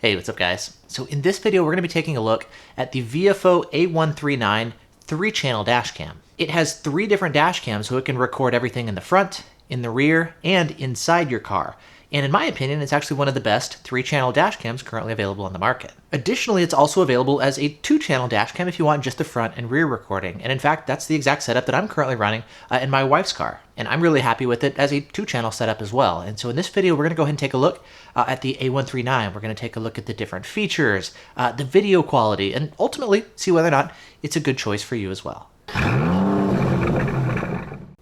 Hey, what's up guys? So in this video, we're going to be taking a look at the Viofo A139 3-channel dashcam. It has 3 different dashcams, so it can record everything in the front, in the rear, and inside your car. And in my opinion, it's actually one of the best 3-channel dashcams currently available on the market. Additionally, it's also available as a 2-channel dashcam if you want just the front and rear recording. And in fact, that's the exact setup that I'm currently running in my wife's car. And I'm really happy with it as a 2-channel setup as well. And so in this video, we're going to go ahead and take a look at the A139. We're going to take a look at the different features, the video quality, and ultimately see whether or not it's a good choice for you as well.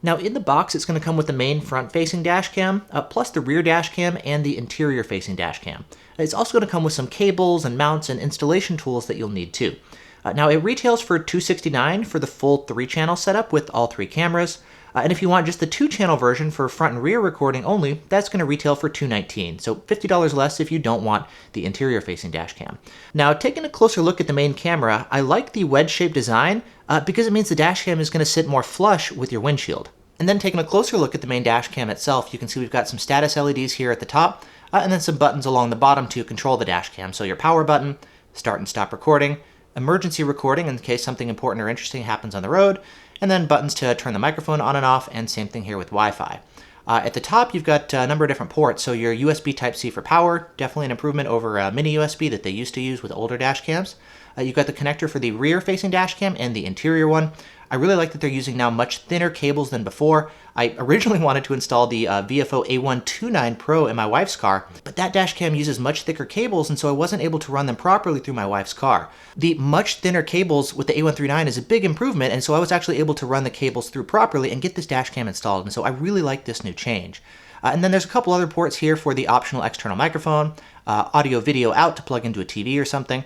Now in the box, it's going to come with the main front-facing dashcam, plus the rear dashcam and the interior-facing dashcam. It's also going to come with some cables and mounts and installation tools that you'll need too. Now it retails for $269 for the full 3-channel setup with all 3 cameras. And if you want just the 2-channel version for front and rear recording only, that's going to retail for $219, so $50 less if you don't want the interior-facing dashcam. Now, taking a closer look at the main camera, I like the wedge-shaped design because it means the dashcam is going to sit more flush with your windshield. And then taking a closer look at the main dashcam itself, you can see we've got some status LEDs here at the top, and then some buttons along the bottom to control the dashcam. So your power button, start and stop recording, emergency recording in case something important or interesting happens on the road, and then buttons to turn the microphone on and off, and same thing here with Wi-Fi. At the top, you've got a number of different ports. So your USB Type-C for power, definitely an improvement over mini USB that they used to use with older dash cams. You've got the connector for the rear-facing dashcam and the interior one. I really like that they're using now much thinner cables than before. I originally wanted to install the Viofo A129 Pro in my wife's car, but that dashcam uses much thicker cables, and so I wasn't able to run them properly through my wife's car. The much thinner cables with the A139 is a big improvement, and so I was actually able to run the cables through properly and get this dashcam installed, and so I really like this new change. And then there's a couple other ports here for the optional external microphone, audio video out to plug into a TV or something,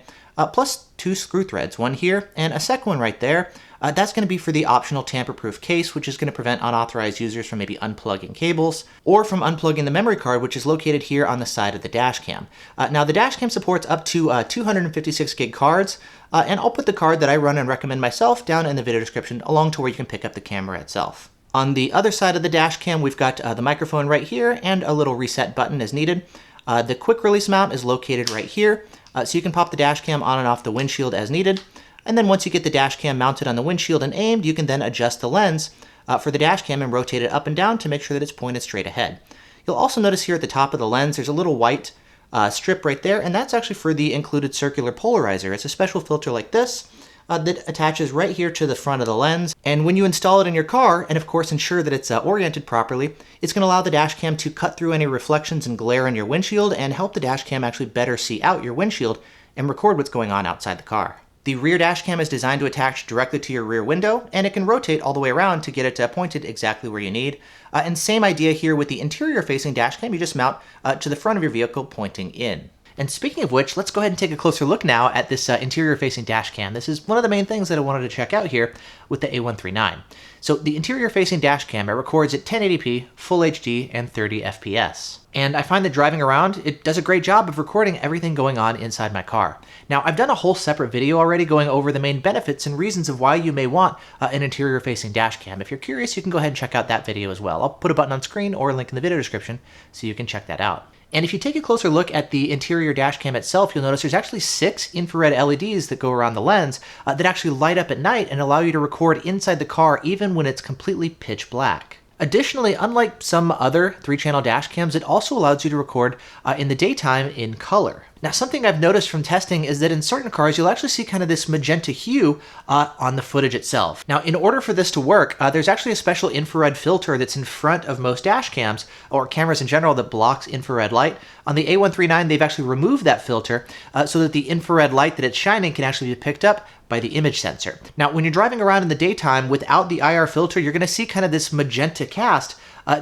plus 2 screw threads, one here and a second one right there. That's going to be for the optional tamper-proof case, which is going to prevent unauthorized users from maybe unplugging cables or from unplugging the memory card, which is located here on the side of the dashcam. Now, the dashcam supports up to 256 gig cards, and I'll put the card that I run and recommend myself down in the video description along to where you can pick up the camera itself. On the other side of the dashcam, we've got the microphone right here and a little reset button as needed. The quick release mount is located right here, so you can pop the dashcam on and off the windshield as needed. And then once you get the dashcam mounted on the windshield and aimed, you can then adjust the lens for the dashcam and rotate it up and down to make sure that it's pointed straight ahead. You'll also notice here at the top of the lens, there's a little white strip right there, and that's actually for the included circular polarizer. It's a special filter like this that attaches right here to the front of the lens. And when you install it in your car, and of course ensure that it's oriented properly, it's going to allow the dashcam to cut through any reflections and glare on your windshield and help the dashcam actually better see out your windshield and record what's going on outside the car. The rear dashcam is designed to attach directly to your rear window, and it can rotate all the way around to get it pointed exactly where you need. And same idea here with the interior-facing dashcam, you just mount to the front of your vehicle pointing in. And speaking of which, let's go ahead and take a closer look now at this interior-facing dashcam. This is one of the main things that I wanted to check out here with the A139. So the interior-facing dashcam, it records at 1080p, Full HD, and 30 FPS. And I find that driving around, it does a great job of recording everything going on inside my car. Now, I've done a whole separate video already going over the main benefits and reasons of why you may want an interior-facing dashcam. If you're curious, you can go ahead and check out that video as well. I'll put a button on screen or a link in the video description so you can check that out. And if you take a closer look at the interior dashcam itself, you'll notice there's actually 6 infrared LEDs that go around the lens that actually light up at night and allow you to record inside the car even when it's completely pitch black. Additionally, unlike some other 3-channel dashcams, it also allows you to record in the daytime in color. Now, something I've noticed from testing is that in certain cars, you'll actually see kind of this magenta hue on the footage itself. Now, in order for this to work, there's actually a special infrared filter that's in front of most dash cams, or cameras in general, that blocks infrared light. On the A139, they've actually removed that filter so that the infrared light that it's shining can actually be picked up by the image sensor. Now, when you're driving around in the daytime without the IR filter, you're going to see kind of this magenta cast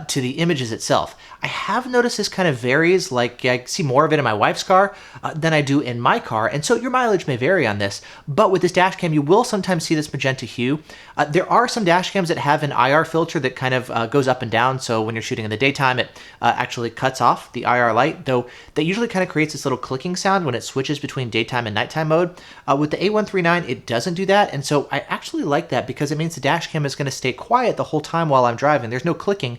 to the images itself. I have noticed this kind of varies, like I see more of it in my wife's car than I do in my car, and so your mileage may vary on this, but with this dashcam you will sometimes see this magenta hue. There are some dashcams that have an IR filter that kind of goes up and down, so when you're shooting in the daytime it actually cuts off the IR light, though that usually kind of creates this little clicking sound when it switches between daytime and nighttime mode. With the A139 it doesn't do that, and so I actually like that because it means the dashcam is going to stay quiet the whole time while I'm driving. There's no clicking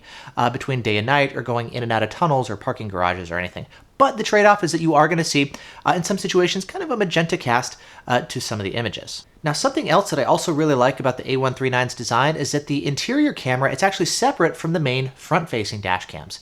between day and night or going in and out of tunnels or parking garages or anything. but the trade-off is that you are going to see, in some situations, kind of a magenta cast to some of the images. Now, something else that I also really like about the A139's design is that the interior camera, it's actually separate from the main front-facing dash cams.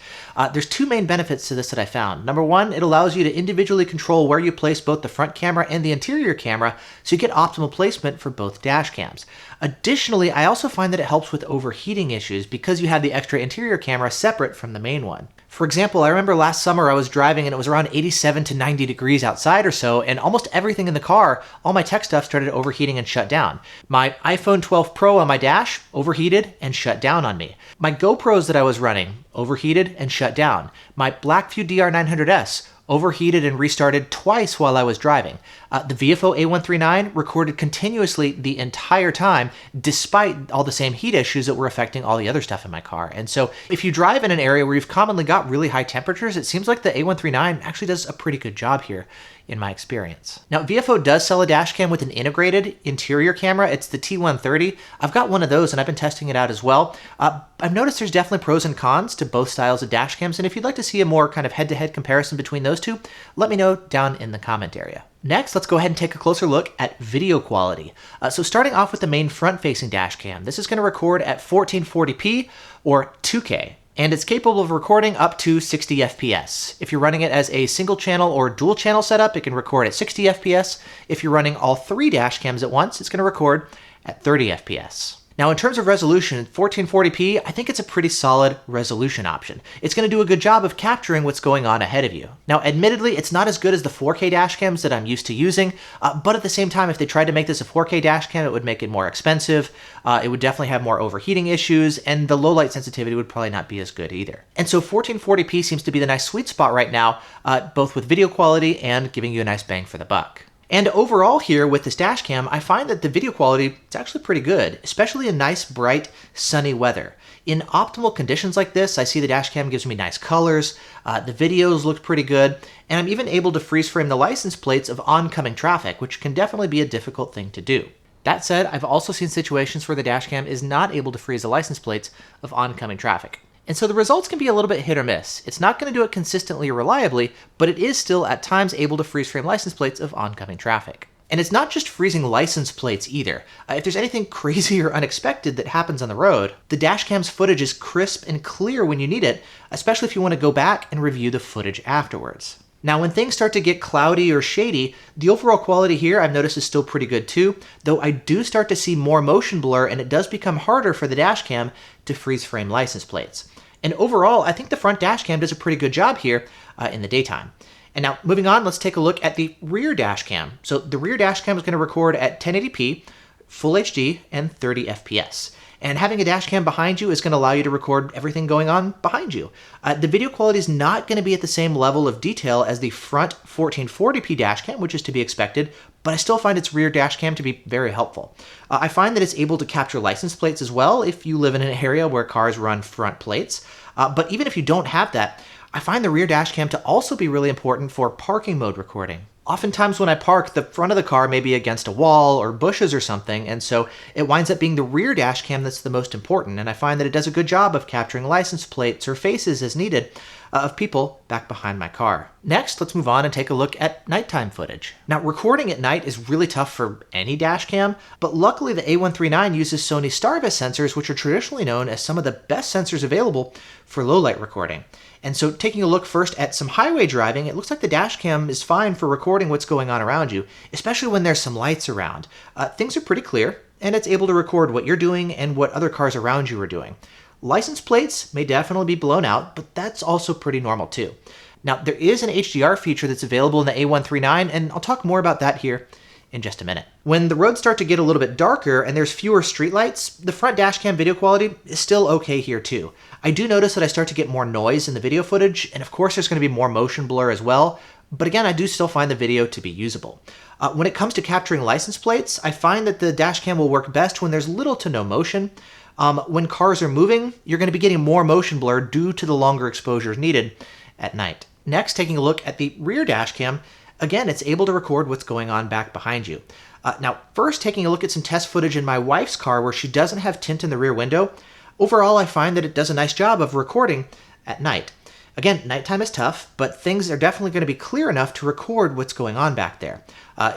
There's two main benefits to this that I found. Number one, it allows you to individually control where you place both the front camera and the interior camera, so you get optimal placement for both dash cams. Additionally, I also find that it helps with overheating issues because you have the extra interior camera separate from the main one. For example, I remember last summer I was driving and it was around 87 to 90 degrees outside or so, and almost everything in the car, all my tech stuff started overheating and shut down. My iPhone 12 Pro on my dash overheated and shut down on me. My GoPros that I was running overheated and shut down. My Blackview DR900S overheated and restarted twice while I was driving. The Viofo A139 recorded continuously the entire time, despite all the same heat issues that were affecting all the other stuff in my car. And so if you drive in an area where you've commonly got really high temperatures, it seems like the A139 actually does a pretty good job here, in my experience. Now, Viofo does sell a dash cam with an integrated interior camera. It's the T130. I've got one of those and I've been testing it out as well. I've noticed there's definitely pros and cons to both styles of dash cams, and if you'd like to see a more kind of head-to-head comparison between those two, let me know down in the comment area. Next, let's go ahead and take a closer look at video quality. So starting off with the main front-facing dash cam, this is going to record at 1440p or 2K. And it's capable of recording up to 60 FPS. If you're running it as a single channel or dual channel setup, it can record at 60 FPS. If you're running all three dash cams at once, it's going to record at 30 FPS. Now, in terms of resolution, 1440p, I think it's a pretty solid resolution option. It's going to do a good job of capturing what's going on ahead of you. Now, admittedly, it's not as good as the 4K dash cams that I'm used to using, but at the same time, if they tried to make this a 4K dash cam, it would make it more expensive. It would definitely have more overheating issues, and the low light sensitivity would probably not be as good either. And so 1440p seems to be the nice sweet spot right now, both with video quality and giving you a nice bang for the buck. And overall here with this dash cam, I find that the video quality is actually pretty good, especially in nice, bright, sunny weather. In optimal conditions like this, I see the dash cam gives me nice colors, the videos look pretty good, and I'm even able to freeze frame the license plates of oncoming traffic, which can definitely be a difficult thing to do. That said, I've also seen situations where the dash cam is not able to freeze the license plates of oncoming traffic. And so the results can be a little bit hit or miss. It's not going to do it consistently or reliably, but it is still at times able to freeze frame license plates of oncoming traffic. And it's not just freezing license plates either. If there's anything crazy or unexpected that happens on the road, the dash cam's footage is crisp and clear when you need it, especially if you want to go back and review the footage afterwards. Now, when things start to get cloudy or shady, the overall quality here I've noticed is still pretty good too, though I do start to see more motion blur, and it does become harder for the dash cam to freeze frame license plates. And overall, I think the front dash cam does a pretty good job here in the daytime. And now, moving on, let's take a look at the rear dash cam. So the rear dash cam is going to record at 1080p, Full HD, and 30 FPS. And having a dash cam behind you is going to allow you to record everything going on behind you. The video quality is not going to be at the same level of detail as the front 1440p dash cam, which is to be expected, but I still find its rear dash cam to be very helpful. I find that it's able to capture license plates as well if you live in an area where cars run front plates. But even if you don't have that, I find the rear dash cam to also be really important for parking mode recording. Oftentimes when I park, the front of the car may be against a wall or bushes or something, and so it winds up being the rear dash cam that's the most important, and I find that it does a good job of capturing license plates or faces as needed of people back behind my car. Next, let's move on and take a look at nighttime footage. Now, recording at night is really tough for any dash cam, but luckily the A139 uses Sony Starvis sensors, which are traditionally known as some of the best sensors available for low light recording. And so taking a look first at some highway driving, it looks like the dash cam is fine for recording what's going on around you, especially when there's some lights around. Things are pretty clear, and it's able to record what you're doing and what other cars around you are doing. License plates may definitely be blown out, but that's also pretty normal too. Now, there is an HDR feature that's available in the A139, and I'll talk more about that here in just a minute. When the roads start to get a little bit darker and there's fewer streetlights, the front dash cam video quality is still okay here too. I do notice that I start to get more noise in the video footage, and of course there's going to be more motion blur as well, but again, I do still find the video to be usable. When it comes to capturing license plates, I find that the dash cam will work best when there's little to no motion. When cars are moving, you're going to be getting more motion blur due to the longer exposures needed at night. Next, taking a look at the rear dash cam, again, it's able to record what's going on back behind you. Now, first taking a look at some test footage in my wife's car where she doesn't have tint in the rear window. Overall, I find that it does a nice job of recording at night. Again, nighttime is tough, but things are definitely going to be clear enough to record what's going on back there.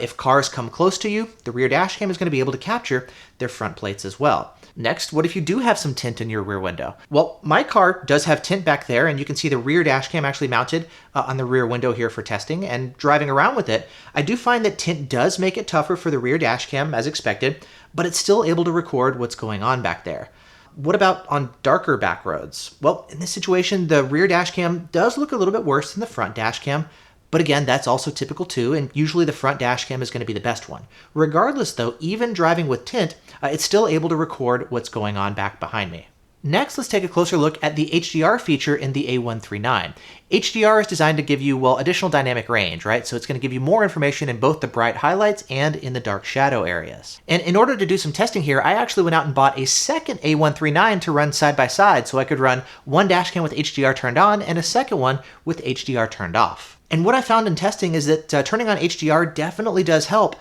If cars come close to you, the rear dash cam is going to be able to capture their front plates as well. Next, what if you do have some tint in your rear window? Well, my car does have tint back there, and you can see the rear dash cam actually mounted on the rear window here for testing, and driving around with it, I do find that tint does make it tougher for the rear dash cam as expected, but it's still able to record what's going on back there. What about on darker back roads? Well, in this situation, the rear dash cam does look a little bit worse than the front dash cam, but again, that's also typical too, and usually the front dash cam is going to be the best one. Regardless though, even driving with tint, it's still able to record what's going on back behind me. Next, let's take a closer look at the HDR feature in the A139. HDR is designed to give you, well, additional dynamic range, right? So it's going to give you more information in both the bright highlights and in the dark shadow areas. And in order to do some testing here, I actually went out and bought a second A139 to run side by side, so I could run one dashcam with HDR turned on and a second one with HDR turned off. And what I found in testing is that turning on HDR definitely does help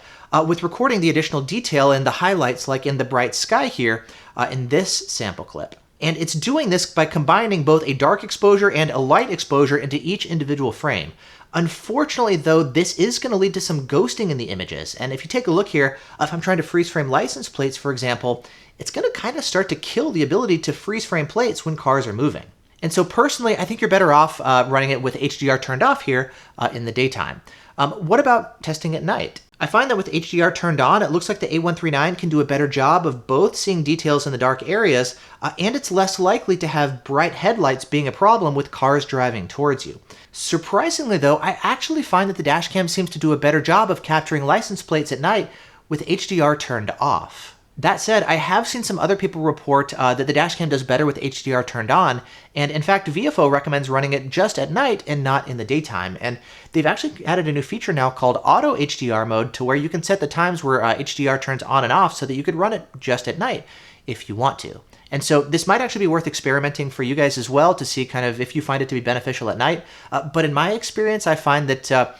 with recording the additional detail in the highlights, like in the bright sky here in this sample clip. And it's doing this by combining both a dark exposure and a light exposure into each individual frame. Unfortunately, though, this is going to lead to some ghosting in the images. And if you take a look here, if I'm trying to freeze frame license plates, for example, it's going to kind of start to kill the ability to freeze frame plates when cars are moving. And so personally, I think you're better off running it with HDR turned off here in the daytime. What about testing at night? I find that with HDR turned on, it looks like the A139 can do a better job of both seeing details in the dark areas, and it's less likely to have bright headlights being a problem with cars driving towards you. Surprisingly though, I actually find that the dashcam seems to do a better job of capturing license plates at night with HDR turned off. That said, I have seen some other people report that the dashcam does better with HDR turned on, and in fact, Viofo recommends running it just at night and not in the daytime. And they've actually added a new feature now called Auto HDR mode, to where you can set the times where HDR turns on and off so that you could run it just at night if you want to. And so this might actually be worth experimenting for you guys as well to see kind of if you find it to be beneficial at night. But in my experience, I find that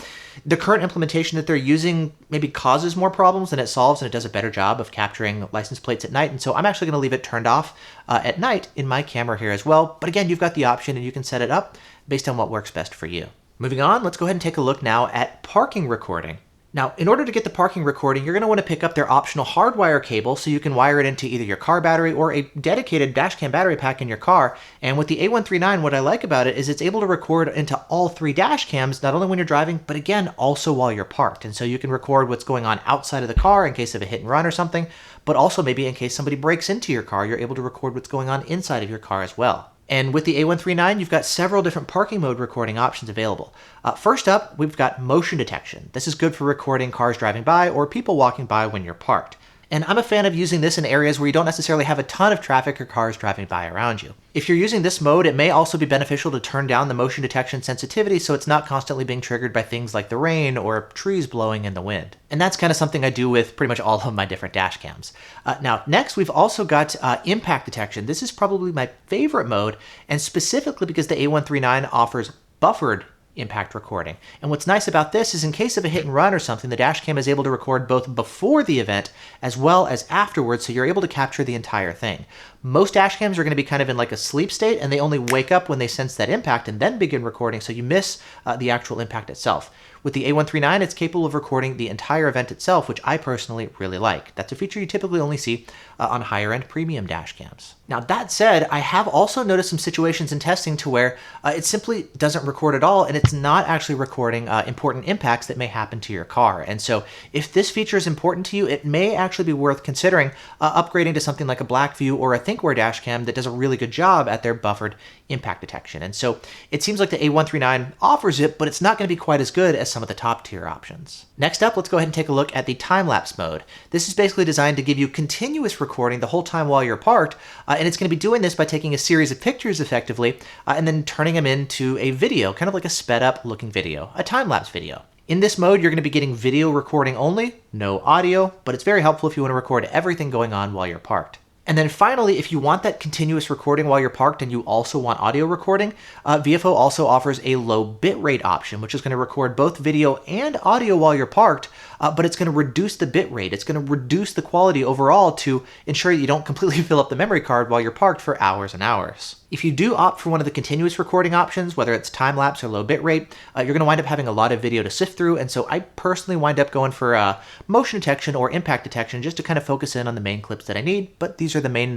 the current implementation that they're using maybe causes more problems than it solves, and it does a better job of capturing license plates at night. And so I'm actually going to leave it turned off at night in my camera here as well. But again, you've got the option and you can set it up based on what works best for you. Moving on, let's go ahead and take a look now at parking recording. Now, in order to get the parking recording, you're going to want to pick up their optional hardwire cable so you can wire it into either your car battery or a dedicated dashcam battery pack in your car. And with the A139, what I like about it is it's able to record into all three dashcams, not only when you're driving, but again, also while you're parked. And so you can record what's going on outside of the car in case of a hit and run or something, but also maybe in case somebody breaks into your car, you're able to record what's going on inside of your car as well. And with the A139, you've got several different parking mode recording options available. First up, we've got motion detection. This is good for recording cars driving by or people walking by when you're parked. And I'm a fan of using this in areas where you don't necessarily have a ton of traffic or cars driving by around you. If you're using this mode, it may also be beneficial to turn down the motion detection sensitivity so it's not constantly being triggered by things like the rain or trees blowing in the wind. And that's kind of something I do with pretty much all of my different dash cams. Now, next, we've also got impact detection. This is probably my favorite mode, and specifically because the A139 offers buffered impact recording. And what's nice about this is in case of a hit and run or something, the dashcam is able to record both before the event as well as afterwards, so you're able to capture the entire thing. Most dashcams are going to be kind of in like a sleep state, and they only wake up when they sense that impact and then begin recording, so you miss the actual impact itself. With the A139, it's capable of recording the entire event itself, which I personally really like. That's a feature you typically only see on higher-end premium dashcams. Now, that said, I have also noticed some situations in testing to where it simply doesn't record at all, and it's not actually recording important impacts that may happen to your car. And so if this feature is important to you, it may actually be worth considering upgrading to something like a Blackview or a ThinkWare dashcam that does a really good job at their buffered impact detection. And so it seems like the A139 offers it, but it's not going to be quite as good as some of the top tier options. Next up, let's go ahead and take a look at the time-lapse mode. This is basically designed to give you continuous recording the whole time while you're parked, and it's going to be doing this by taking a series of pictures effectively and then turning them into a video, kind of like a sped up looking video, a time-lapse video. In this mode, you're going to be getting video recording only, no audio, but it's very helpful if you want to record everything going on while you're parked. And then finally, if you want that continuous recording while you're parked and you also want audio recording, Viofo also offers a low bitrate option, which is going to record both video and audio while you're parked, but it's going to reduce the bit rate. It's going to reduce the quality overall to ensure you don't completely fill up the memory card while you're parked for hours and hours. If you do opt for one of the continuous recording options, whether it's time-lapse or low bitrate, you're going to wind up having a lot of video to sift through, and so I personally wind up going for motion detection or impact detection just to kind of focus in on the main clips that I need, but these are the main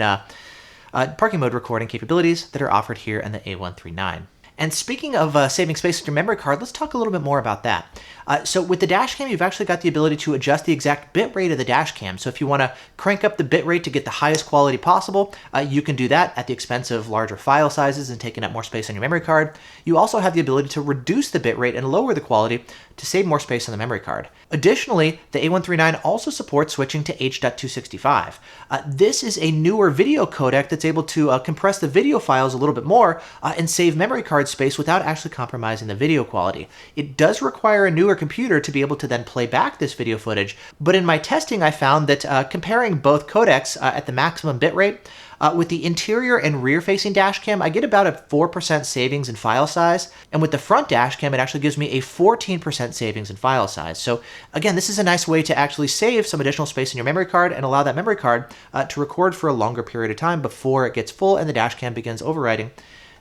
parking mode recording capabilities that are offered here in the A139. And speaking of saving space with your memory card, let's talk a little bit more about that. So with the Dashcam, you've actually got the ability to adjust the exact bit rate of the Dashcam. So if you want to crank up the bit rate to get the highest quality possible, you can do that at the expense of larger file sizes and taking up more space on your memory card. You also have the ability to reduce the bit rate and lower the quality to save more space on the memory card. Additionally, the A139 also supports switching to H.265. This is a newer video codec that's able to compress the video files a little bit more and save memory card space without actually compromising the video quality. It does require a newer computer to be able to then play back this video footage, but in my testing I found that comparing both codecs at the maximum bitrate, with the interior and rear-facing Dashcam, I get about a 4% savings in file size, and with the front Dashcam, it actually gives me a 14% savings in file size. So again, this is a nice way to actually save some additional space in your memory card and allow that memory card to record for a longer period of time before it gets full and the Dashcam begins overwriting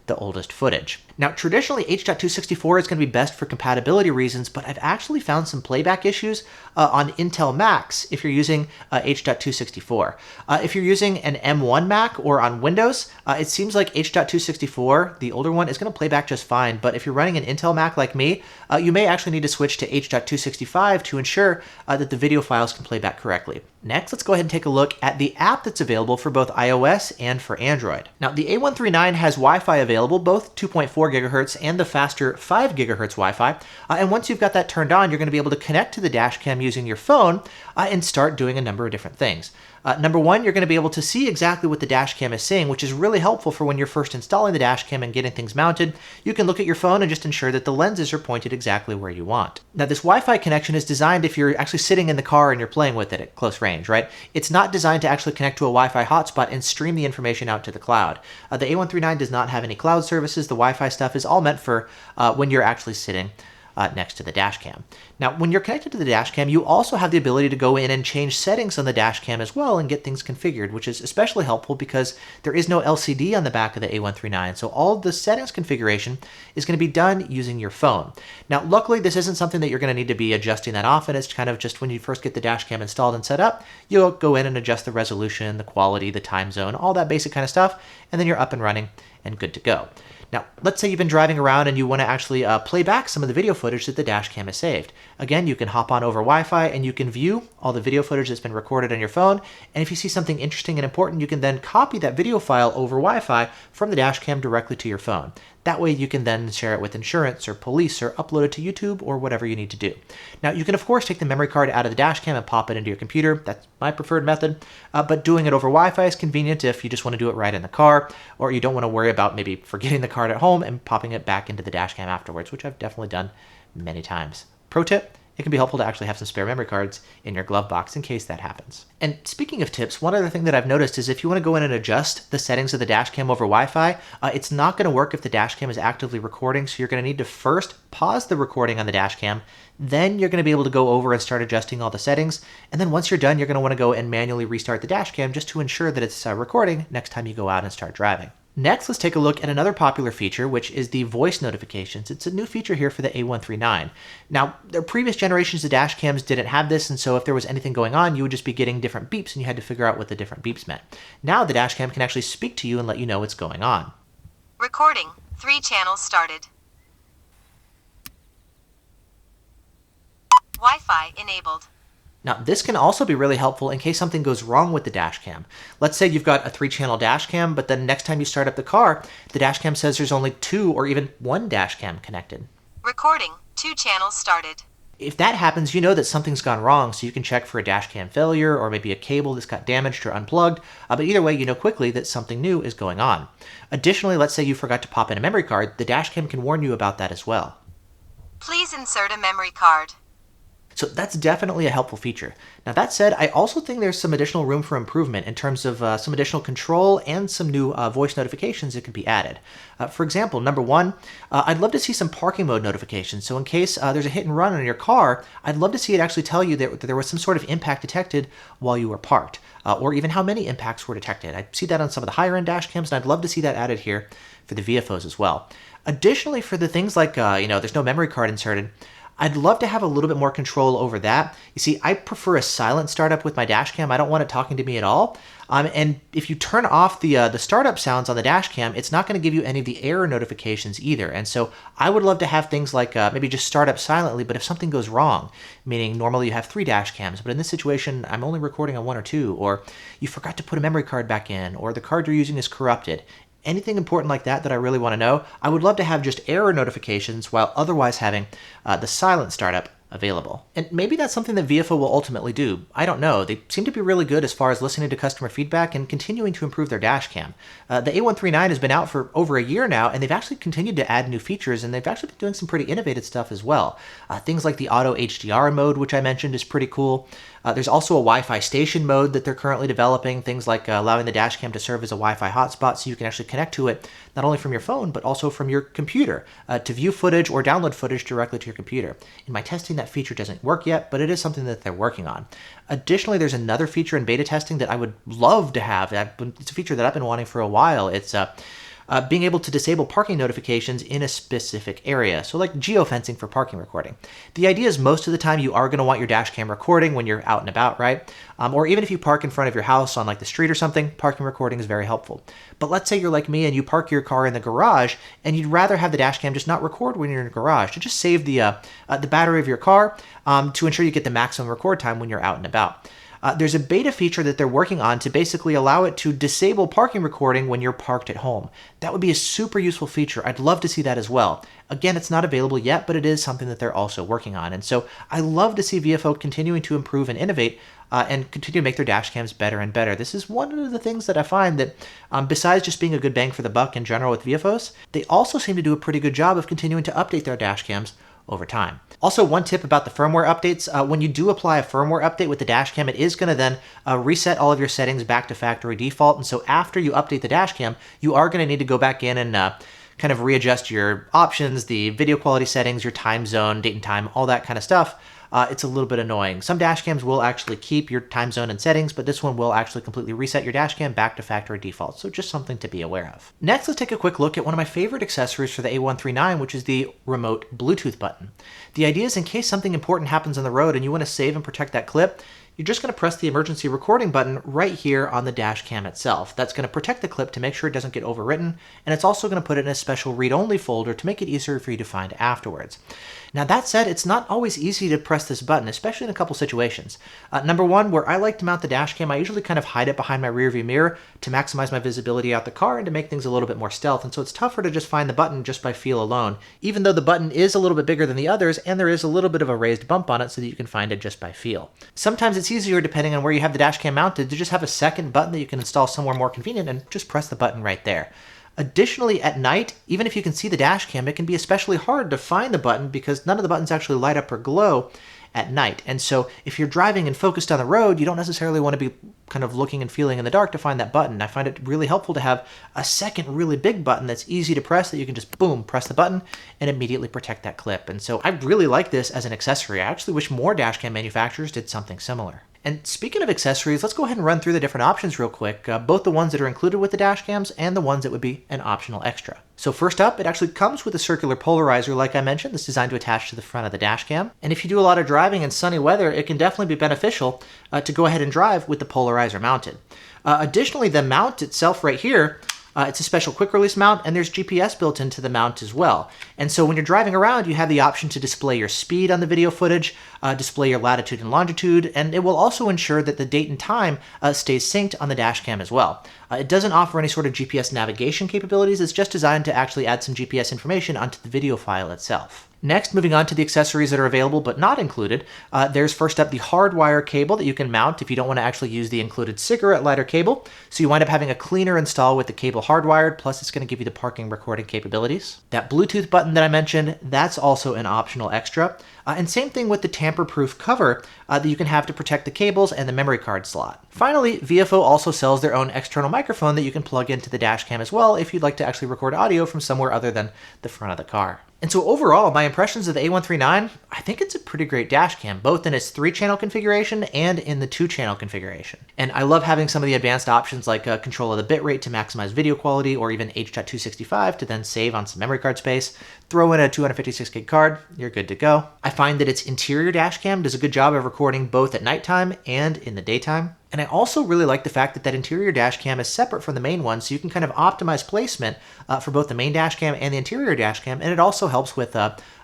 the oldest footage. Now, traditionally, H.264 is going to be best for compatibility reasons, but I've actually found some playback issues on Intel Macs if you're using H.264. If you're using an M1 Mac or on Windows, it seems like H.264, the older one, is going to play back just fine, but if you're running an Intel Mac like me, you may actually need to switch to H.265 to ensure that the video files can play back correctly. Next, let's go ahead and take a look at the app that's available for both iOS and for Android. Now, the A139 has Wi-Fi available, both 2.4 gigahertz and the faster 5 gigahertz Wi-Fi. And once you've got that turned on, you're going to be able to connect to the Dashcam using your phone and start doing a number of different things. Number one, you're going to be able to see exactly what the Dashcam is saying, which is really helpful for when you're first installing the Dashcam and getting things mounted. You can look at your phone and just ensure that the lenses are pointed exactly where you want. Now, this Wi-Fi connection is designed if you're actually sitting in the car and you're playing with it at close range, right? It's not designed to actually connect to a Wi-Fi hotspot and stream the information out to the cloud. The A139 does not have any cloud services. The Wi-Fi stuff is all meant for when you're actually sitting next to the Dashcam. Now, when you're connected to the Dashcam, you also have the ability to go in and change settings on the Dashcam as well and get things configured, which is especially helpful because there is no LCD on the back of the A139, so all of the settings configuration is going to be done using your phone. Now, luckily, this isn't something that you're going to need to be adjusting that often. It's kind of just when you first get the Dashcam installed and set up, you'll go in and adjust the resolution, the quality, the time zone, all that basic kind of stuff, and then you're up and running and good to go. Now, let's say you've been driving around and you want to actually play back some of the video footage that the Dashcam has saved. Again, you can hop on over Wi-Fi and you can view all the video footage that's been recorded on your phone. And if you see something interesting and important, you can then copy that video file over Wi-Fi from the Dashcam directly to your phone. That way you can then share it with insurance or police or upload it to YouTube or whatever you need to do. Now, you can of course take the memory card out of the Dashcam and pop it into your computer. That's my preferred method, but doing it over Wi-Fi is convenient if you just want to do it right in the car, or you don't want to worry about maybe forgetting the card at home and popping it back into the Dashcam afterwards, which I've definitely done many times. Pro tip: it can be helpful to actually have some spare memory cards in your glove box in case that happens. And speaking of tips, one other thing that I've noticed is if you want to go in and adjust the settings of the Dashcam over Wi-Fi, it's not going to work if the Dashcam is actively recording, so you're going to need to first pause the recording on the Dashcam, then you're going to be able to go over and start adjusting all the settings, and then once you're done, you're going to want to go and manually restart the Dashcam just to ensure that it's recording next time you go out and start driving. Next, let's take a look at another popular feature, which is the voice notifications. It's a new feature here for the A139. Now, the previous generations of Dashcams didn't have this, and so if there was anything going on, you would just be getting different beeps, and you had to figure out what the different beeps meant. Now, the Dashcam can actually speak to you and let you know what's going on. Recording. 3 channels started. Wi-Fi enabled. Now, this can also be really helpful in case something goes wrong with the Dashcam. Let's say you've got a 3-channel Dashcam, but then next time you start up the car, the Dashcam says there's only 2 or even 1 Dashcam connected. Recording. 2 channels started. If that happens, you know that something's gone wrong, so you can check for a Dashcam failure or maybe a cable that's got damaged or unplugged, but either way, you know quickly that something new is going on. Additionally, let's say you forgot to pop in a memory card, the Dashcam can warn you about that as well. Please insert a memory card. So that's definitely a helpful feature. Now that said, I also think there's some additional room for improvement in terms of some additional control and some new voice notifications that could be added. For example, number one, I'd love to see some parking mode notifications. So in case there's a hit and run in your car, I'd love to see it actually tell you that there was some sort of impact detected while you were parked, or even how many impacts were detected. I see that on some of the higher end dash cams, and I'd love to see that added here for the Viofos as well. Additionally, for the things like, there's no memory card inserted, I'd love to have a little bit more control over that. You see, I prefer a silent startup with my dashcam. I don't want it talking to me at all. And if you turn off the startup sounds on the dashcam, it's not going to give you any of the error notifications either. And so I would love to have things like maybe just start up silently, but if something goes wrong, meaning normally you have 3 dashcams, but in this situation, I'm only recording on 1 or 2, or you forgot to put a memory card back in, or the card you're using is corrupted. Anything important like that I really want to know, I would love to have just error notifications while otherwise having the silent startup available. And maybe that's something that Viofo will ultimately do. I don't know. They seem to be really good as far as listening to customer feedback and continuing to improve their dashcam. The A139 has been out for over a year now, and they've actually continued to add new features, and they've actually been doing some pretty innovative stuff as well. Things like the auto HDR mode, which I mentioned, is pretty cool. There's also a Wi-Fi station mode that they're currently developing, things like allowing the dashcam to serve as a Wi-Fi hotspot so you can actually connect to it not only from your phone, but also from your computer to view footage or download footage directly to your computer. In my testing, that feature doesn't work yet, but it is something that they're working on. Additionally, there's another feature in beta testing that I would love to have. It's a feature that I've been wanting for a while. It's being able to disable parking notifications in a specific area. So like geofencing for parking recording. The idea is most of the time you are going to want your dash cam recording when you're out and about, right? Or even if you park in front of your house on like the street or something, parking recording is very helpful. But let's say you're like me and you park your car in the garage and you'd rather have the dash cam just not record when you're in the garage to just save the battery of your car to ensure you get the maximum record time when you're out and about. There's a beta feature that they're working on to basically allow it to disable parking recording when you're parked at home. That would be a super useful feature. I'd love to see that as well. Again, it's not available yet, but it is something that they're also working on. And so I love to see Viofo continuing to improve and innovate and continue to make their dash cams better and better. This is one of the things that I find that besides just being a good bang for the buck in general with Viofos, they also seem to do a pretty good job of continuing to update their dash cams over time. Also, one tip about the firmware updates, when you do apply a firmware update with the dashcam, it is going to then reset all of your settings back to factory default. And so after you update the dashcam, you are going to need to go back in and kind of readjust your options, the video quality settings, your time zone, date and time, all that kind of stuff. It's a little bit annoying. Some dashcams will actually keep your time zone and settings, but this one will actually completely reset your dashcam back to factory default, so just something to be aware of. Next, let's take a quick look at one of my favorite accessories for the A139, which is the remote Bluetooth button. The idea is in case something important happens on the road and you want to save and protect that clip, you're just going to press the emergency recording button right here on the dash cam itself. That's going to protect the clip to make sure it doesn't get overwritten, and it's also going to put it in a special read-only folder to make it easier for you to find afterwards. Now that said, it's not always easy to press this button, especially in a couple situations. Number one, where I like to mount the dash cam, I usually kind of hide it behind my rearview mirror to maximize my visibility out the car and to make things a little bit more stealth, and so it's tougher to just find the button just by feel alone, even though the button is a little bit bigger than the others and there is a little bit of a raised bump on it so that you can find it just by feel. Sometimes it's easier, depending on where you have the dash cam mounted, to just have a second button that you can install somewhere more convenient and just press the button right there. Additionally, at night, even if you can see the dash cam, it can be especially hard to find the button because none of the buttons actually light up or glow at night. And so if you're driving and focused on the road, you don't necessarily want to be kind of looking and feeling in the dark to find that button. I find it really helpful to have a second really big button that's easy to press that you can just boom, press the button and immediately protect that clip. And so I really like this as an accessory. I actually wish more dashcam manufacturers did something similar. And speaking of accessories, let's go ahead and run through the different options real quick, both the ones that are included with the dash cams and the ones that would be an optional extra. So first up, it actually comes with a circular polarizer, like I mentioned. That's designed to attach to the front of the dash cam. And if you do a lot of driving in sunny weather, it can definitely be beneficial to go ahead and drive with the polarizer mounted. Additionally, the mount itself right here, it's a special quick release mount, and there's GPS built into the mount as well. And so when you're driving around, you have the option to display your speed on the video footage, display your latitude and longitude, and it will also ensure that the date and time stays synced on the dash cam as well. It doesn't offer any sort of GPS navigation capabilities. It's just designed to actually add some GPS information onto the video file itself. Next, moving on to the accessories that are available but not included, there's first up the hardwire cable that you can mount if you don't want to actually use the included cigarette lighter cable. So you wind up having a cleaner install with the cable hardwired, plus it's going to give you the parking recording capabilities. That Bluetooth button that I mentioned, that's also an optional extra. And same thing with the tamper-proof cover that you can have to protect the cables and the memory card slot. Finally, Viofo also sells their own external microphone that you can plug into the dash cam as well if you'd like to actually record audio from somewhere other than the front of the car. And so overall, my impressions of the A139, I think it's a pretty great dash cam, both in its 3-channel configuration and in the 2-channel configuration. And I love having some of the advanced options like control of the bitrate to maximize video quality, or even H.265 to then save on some memory card space. Throw in a 256 gig card, you're good to go. I find that its interior dash cam does a good job of recording both at nighttime and in the daytime. And I also really like the fact that that interior dash cam is separate from the main one, so you can kind of optimize placement for both the main dash cam and the interior dash cam, and it also helps with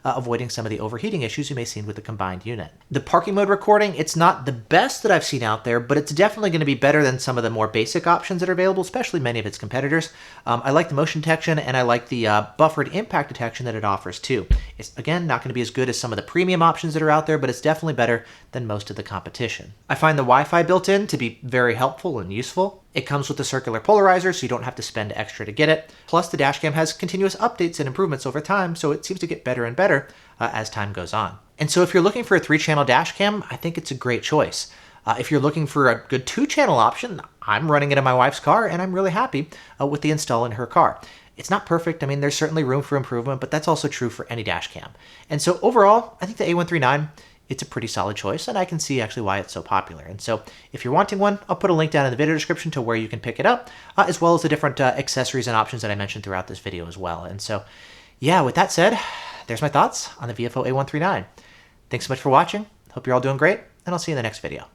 avoiding some of the overheating issues you may see with the combined unit. The parking mode recording, it's not the best that I've seen out there, but it's definitely going to be better than some of the more basic options that are available, especially many of its competitors. I like the motion detection, and I like the buffered impact detection that it offers too. It's, again, not going to be as good as some of the premium options that are out there, but it's definitely better than most of the competition. I find the Wi-Fi built in to be very helpful and useful. It comes with a circular polarizer, so you don't have to spend extra to get it. Plus, the dashcam has continuous updates and improvements over time, so it seems to get better and better as time goes on. And so if you're looking for a 3-channel dashcam, I think it's a great choice. If you're looking for a good 2-channel option, I'm running it in my wife's car, and I'm really happy with the install in her car. It's not perfect. I mean, there's certainly room for improvement, but that's also true for any dashcam. And so overall, I think the A139, it's a pretty solid choice, and I can see actually why it's so popular. And so if you're wanting one, I'll put a link down in the video description to where you can pick it up, as well as the different accessories and options that I mentioned throughout this video as well. And so, yeah, with that said, there's my thoughts on the Viofo A139. Thanks so much for watching. Hope you're all doing great, and I'll see you in the next video.